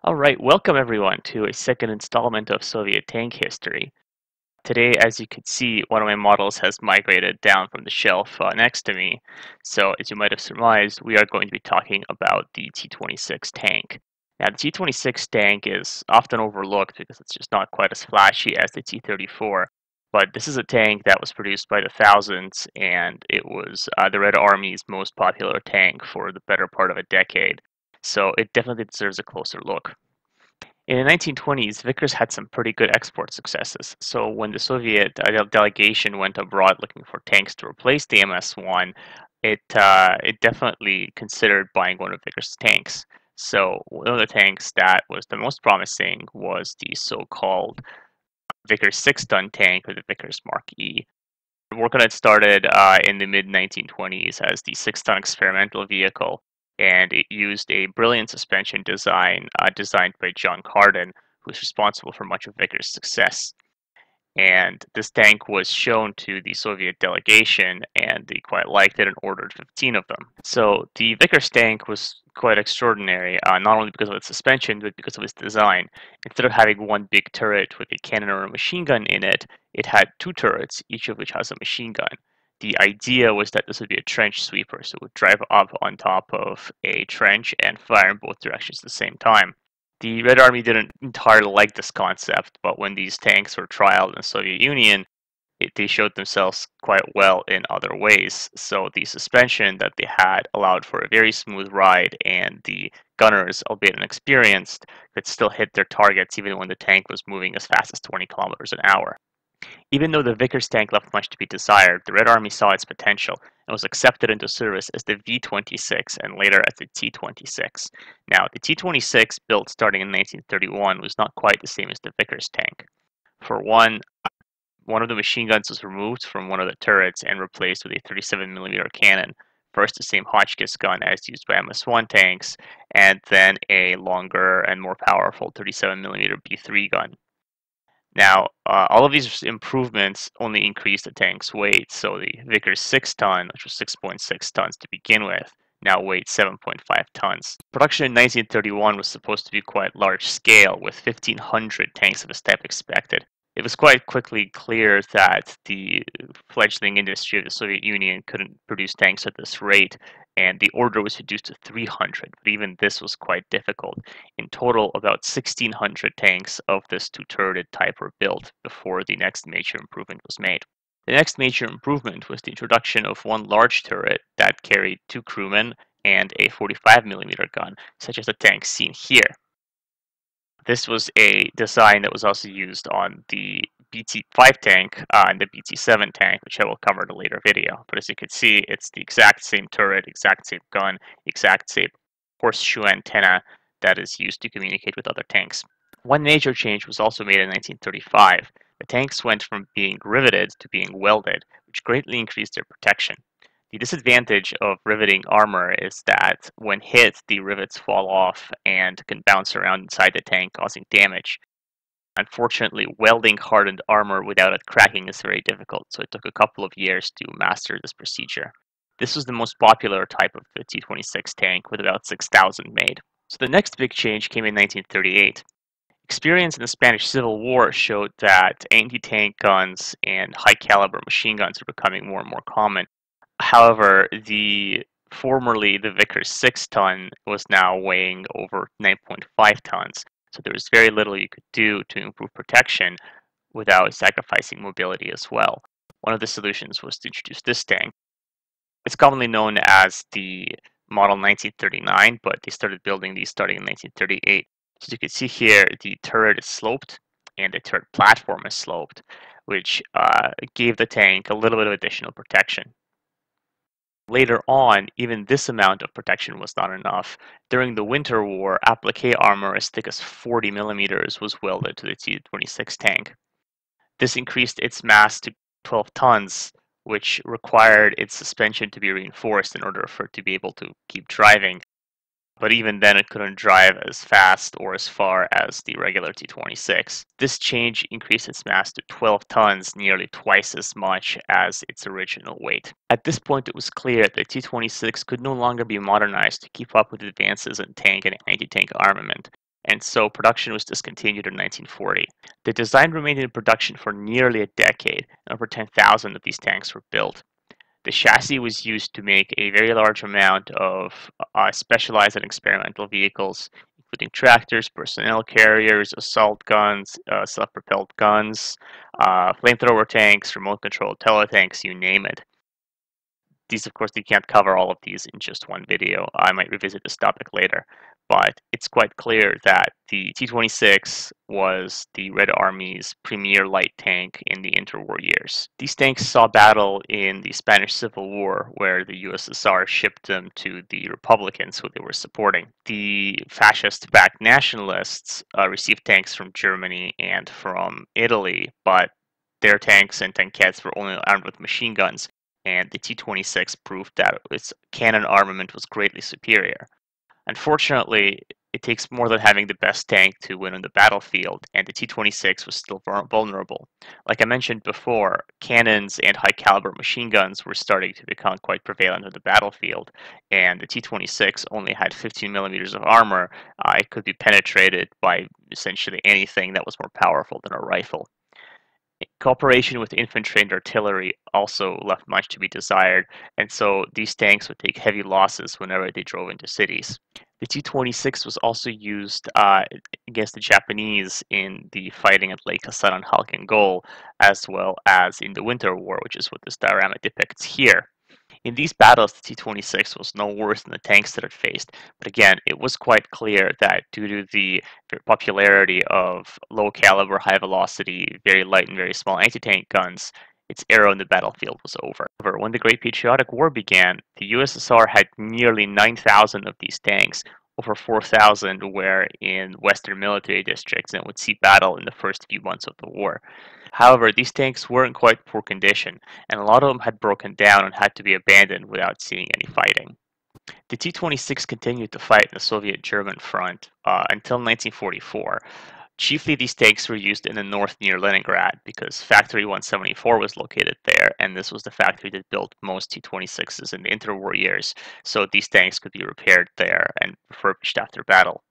All right, welcome everyone to a second installment of Soviet tank history. Today, as you can see, one of my models has migrated down from the shelf next to me. So, as you might have surmised, we are going to be talking about the T-26 tank. Now, the T-26 tank is often overlooked because it's just not quite as flashy as the T-34. But this is a tank that was produced by the thousands, and it was the Red Army's most popular tank for the better part of a decade. So, it definitely deserves a closer look. In the 1920s, Vickers had some pretty good export successes. So when the Soviet delegation went abroad looking for tanks to replace the MS-1, it definitely considered buying one of Vickers' tanks. So one of the tanks that was the most promising was the so-called Vickers 6-ton tank, or the Vickers Mark E. Work on it started in the mid-1920s as the 6-ton experimental vehicle, and it used a brilliant suspension design designed by John Carden, who was responsible for much of Vickers' success. And this tank was shown to the Soviet delegation, and they quite liked it and ordered 15 of them. So the Vickers tank was quite extraordinary, not only because of its suspension, but because of its design. Instead of having one big turret with a cannon or a machine gun in it, it had two turrets, each of which has a machine gun. The idea was that this would be a trench sweeper, so it would drive up on top of a trench and fire in both directions at the same time. The Red Army didn't entirely like this concept, but when these tanks were trialed in the Soviet Union, they showed themselves quite well in other ways. So the suspension that they had allowed for a very smooth ride, and the gunners, albeit inexperienced, could still hit their targets even when the tank was moving as fast as 20 kilometers an hour. Even though the Vickers tank left much to be desired, the Red Army saw its potential and was accepted into service as the V-26 and later as the T-26. Now, the T-26, built starting in 1931, was not quite the same as the Vickers tank. For one of the machine guns was removed from one of the turrets and replaced with a 37mm cannon. First, the same Hotchkiss gun as used by MS-1 tanks, and then a longer and more powerful 37mm B3 gun. Now, all of these improvements only increased the tank's weight, so the Vickers 6-ton, which was 6.6 tons to begin with, now weighed 7.5 tons. Production in 1931 was supposed to be quite large scale, with 1,500 tanks of this type expected. It was quite quickly clear that the fledgling industry of the Soviet Union couldn't produce tanks at this rate, and the order was reduced to 300, but even this was quite difficult. In total, about 1,600 tanks of this two-turreted type were built before the next major improvement was made. The next major improvement was the introduction of one large turret that carried two crewmen and a 45mm gun, such as the tank seen here. This was a design that was also used on the BT-5 tank and the BT-7 tank, which I will cover in a later video. But as you can see, it's the exact same turret, exact same gun, exact same horseshoe antenna that is used to communicate with other tanks. One major change was also made in 1935. The tanks went from being riveted to being welded, which greatly increased their protection. The disadvantage of riveting armor is that when hit, the rivets fall off and can bounce around inside the tank, causing damage. Unfortunately, welding hardened armor without it cracking is very difficult, so it took a couple of years to master this procedure. This was the most popular type of the T-26 tank, with about 6,000 made. So the next big change came in 1938. Experience in the Spanish Civil War showed that anti-tank guns and high-caliber machine guns were becoming more and more common. However, formerly the Vickers 6-ton was now weighing over 9.5 tons, so there was very little you could do to improve protection without sacrificing mobility as well. One of the solutions was to introduce this tank. It's commonly known as the Model 1939, but they started building these starting in 1938. So you can see here, the turret is sloped and the turret platform is sloped, which gave the tank a little bit of additional protection. Later on, even this amount of protection was not enough. During the Winter War, applique armor as thick as 40mm was welded to the T-26 tank. This increased its mass to 12 tons, which required its suspension to be reinforced in order for it to be able to keep driving. But even then, it couldn't drive as fast or as far as the regular T-26. This change increased its mass to 12 tons, nearly twice as much as its original weight. At this point, it was clear that the T-26 could no longer be modernized to keep up with advances in tank and anti-tank armament, and so production was discontinued in 1940. The design remained in production for nearly a decade, and over 10,000 of these tanks were built. The chassis was used to make a very large amount of specialized and experimental vehicles, including tractors, personnel carriers, assault guns, self-propelled guns, flamethrower tanks, remote-controlled teletanks, you name it. These, of course, you can't cover all of these in just one video. I might revisit this topic later, but it's quite clear that the T-26 was the Red Army's premier light tank in the interwar years. These tanks saw battle in the Spanish Civil War, where the USSR shipped them to the Republicans who they were supporting. The fascist-backed nationalists received tanks from Germany and from Italy, but their tanks and tankettes were only armed with machine guns, and the T-26 proved that its cannon armament was greatly superior. Unfortunately, it takes more than having the best tank to win on the battlefield, and the T-26 was still vulnerable. Like I mentioned before, cannons and high-caliber machine guns were starting to become quite prevalent on the battlefield, and the T-26 only had 15 millimeters of armor. It could be penetrated by essentially anything that was more powerful than a rifle. Cooperation with infantry and artillery also left much to be desired, and so these tanks would take heavy losses whenever they drove into cities. The T-26 was also used against the Japanese in the fighting at Lake Hassan and Halkın Gol, as well as in the Winter War, which is what this diorama depicts here. In these battles, the T-26 was no worse than the tanks that it faced, but again, it was quite clear that due to the popularity of low-caliber, high-velocity, very light and very small anti-tank guns, its era on the battlefield was over. When the Great Patriotic War began, the USSR had nearly 9,000 of these tanks. Over 4,000 were in Western military districts and would see battle in the first few months of the war. However, these tanks were in quite poor condition, and a lot of them had broken down and had to be abandoned without seeing any fighting. The T-26 continued to fight in the Soviet-German front until 1944. Chiefly, these tanks were used in the north near Leningrad because Factory 174 was located there, and this was the factory that built most T-26s in the interwar years, so these tanks could be repaired there and refurbished after battle.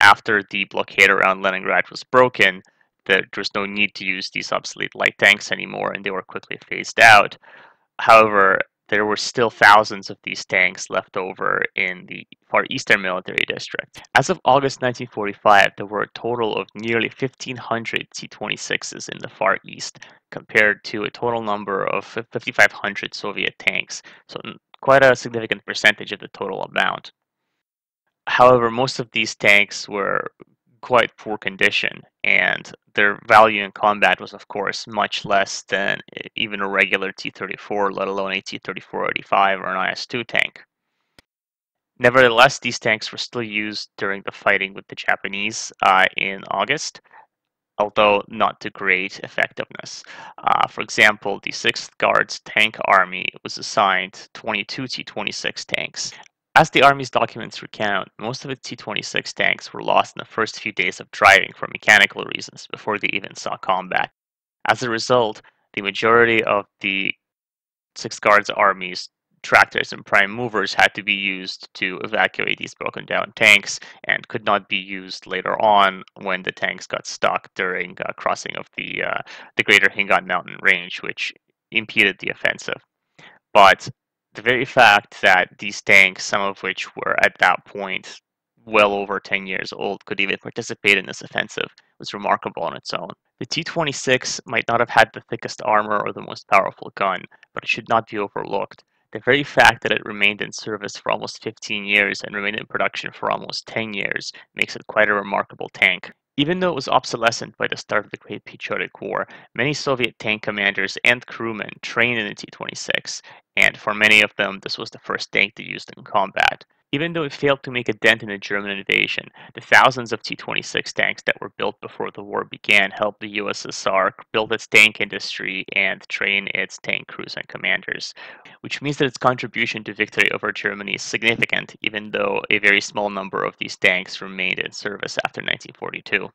After the blockade around Leningrad was broken, there was no need to use these obsolete light tanks anymore, and they were quickly phased out. However, there were still thousands of these tanks left over in the Far Eastern Military District. As of August 1945, there were a total of nearly 1,500 T-26s in the Far East, compared to a total number of 5,500 Soviet tanks, so quite a significant percentage of the total amount. However, most of these tanks were quite poor condition, and their value in combat was, of course, much less than even a regular T-34, let alone a T-34-85 or an IS-2 tank. Nevertheless, these tanks were still used during the fighting with the Japanese in August, although not to great effectiveness. For example, the 6th Guards Tank Army was assigned 22 T-26 tanks. As the Army's documents recount, most of its T-26 tanks were lost in the first few days of driving for mechanical reasons before they even saw combat. As a result, the majority of the 6th Guards Army's tractors and prime movers had to be used to evacuate these broken down tanks and could not be used later on when the tanks got stuck during crossing of the Greater Hingan Mountain Range, which impeded the offensive. But the very fact that these tanks, some of which were at that point well over 10 years old, could even participate in this offensive was remarkable on its own. The T-26 might not have had the thickest armor or the most powerful gun, but it should not be overlooked. The very fact that it remained in service for almost 15 years and remained in production for almost 10 years makes it quite a remarkable tank. Even though it was obsolescent by the start of the Great Patriotic War, many Soviet tank commanders and crewmen trained in the T-26, and for many of them, this was the first tank they used in combat. Even though it failed to make a dent in the German invasion, the thousands of T-26 tanks that were built before the war began helped the USSR build its tank industry and train its tank crews and commanders, which means that its contribution to victory over Germany is significant, even though a very small number of these tanks remained in service after 1942.